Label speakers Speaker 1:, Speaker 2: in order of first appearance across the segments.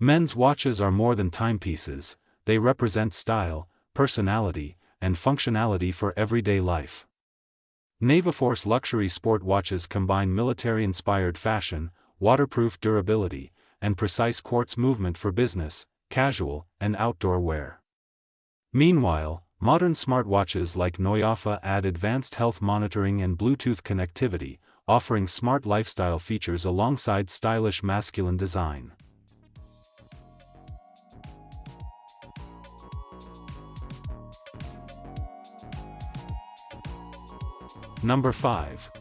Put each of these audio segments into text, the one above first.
Speaker 1: Men's watches are more than timepieces, they represent style, personality, and functionality for everyday life. Naviforce luxury sport watches combine military-inspired fashion, waterproof durability, and precise quartz movement for business, casual, and outdoor wear. Meanwhile, modern smartwatches like Neuafa add advanced health monitoring and Bluetooth connectivity, offering smart lifestyle features alongside stylish masculine design. Number 5.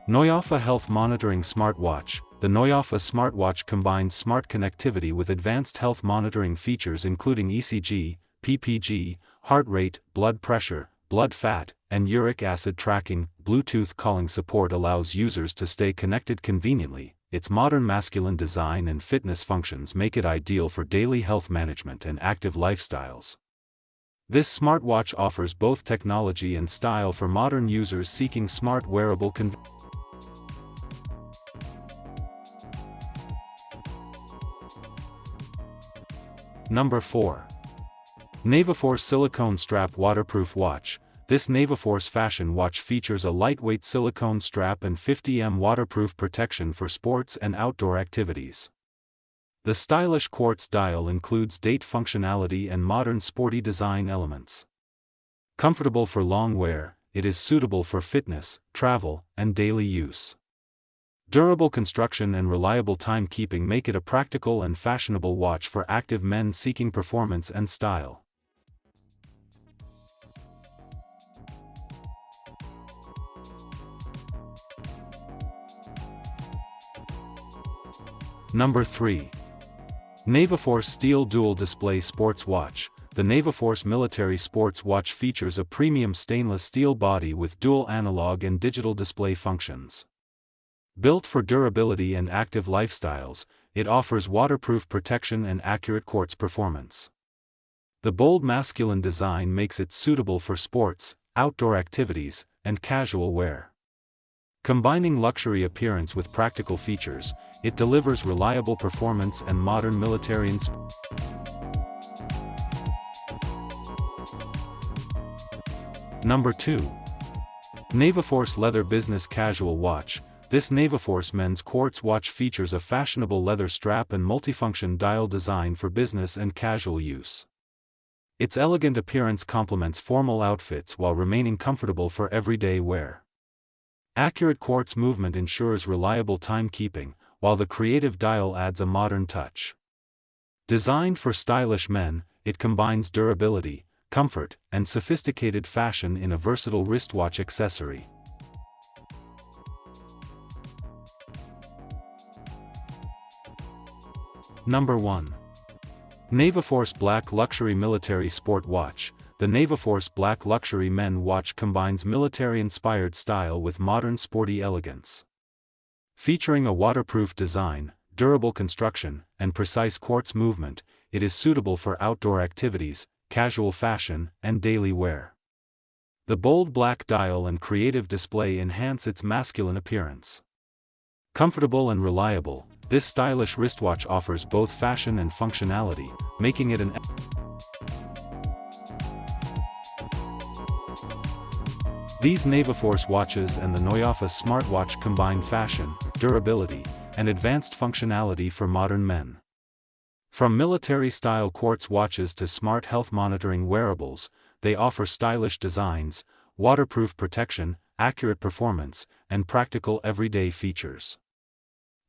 Speaker 1: Neuafa Health Monitoring Smartwatch. The Neuafa smartwatch combines smart connectivity with advanced health monitoring features including ECG, PPG, heart rate, blood pressure, blood fat, and uric acid tracking. Bluetooth calling support allows users to stay connected conveniently. Its modern masculine design and fitness functions make it ideal for daily health management and active lifestyles. This smartwatch offers both technology and style for modern users seeking smart wearable convenience. Number 4. Naviforce Silicone Strap Waterproof Watch. This Naviforce fashion watch features a lightweight silicone strap and 50 waterproof protection for sports and outdoor activities. The stylish quartz dial includes date functionality and modern sporty design elements. Comfortable for long wear, it is suitable for fitness, travel, and daily use. Durable construction and reliable timekeeping make it a practical and fashionable watch for active men seeking performance and style. Number 3. Naviforce Steel Dual Display Sports Watch. The Naviforce Military Sports Watch features a premium stainless steel body with dual analog and digital display functions. Built for durability and active lifestyles, it offers waterproof protection and accurate quartz performance. The bold masculine design makes it suitable for sports, outdoor activities, and casual wear. Combining luxury appearance with practical features, it delivers reliable performance and modern military inspiration. Number 2. Naviforce Leather Business Casual Watch. This Naviforce men's quartz watch features a fashionable leather strap and multifunction dial design for business and casual use. Its elegant appearance complements formal outfits while remaining comfortable for everyday wear. Accurate quartz movement ensures reliable timekeeping, while the creative dial adds a modern touch. Designed for stylish men, it combines durability, comfort, and sophisticated fashion in a versatile wristwatch accessory. Number 1. Naviforce Black Luxury Military Sport Watch. The Naviforce Black Luxury Men Watch combines military-inspired style with modern sporty elegance. Featuring a waterproof design, durable construction, and precise quartz movement, it is suitable for outdoor activities, casual fashion, and daily wear. The bold black dial and creative display enhance its masculine appearance. Comfortable and reliable, this stylish wristwatch offers both fashion and functionality, making it an These Naviforce watches and the Neuafa smartwatch combine fashion, durability, and advanced functionality for modern men. From military-style quartz watches to smart health monitoring wearables, they offer stylish designs, waterproof protection, accurate performance, and practical everyday features.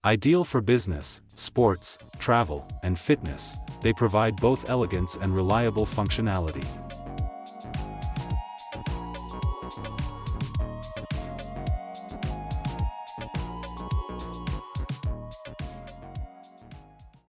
Speaker 1: Ideal for business, sports, travel, and fitness, they provide both elegance and reliable functionality.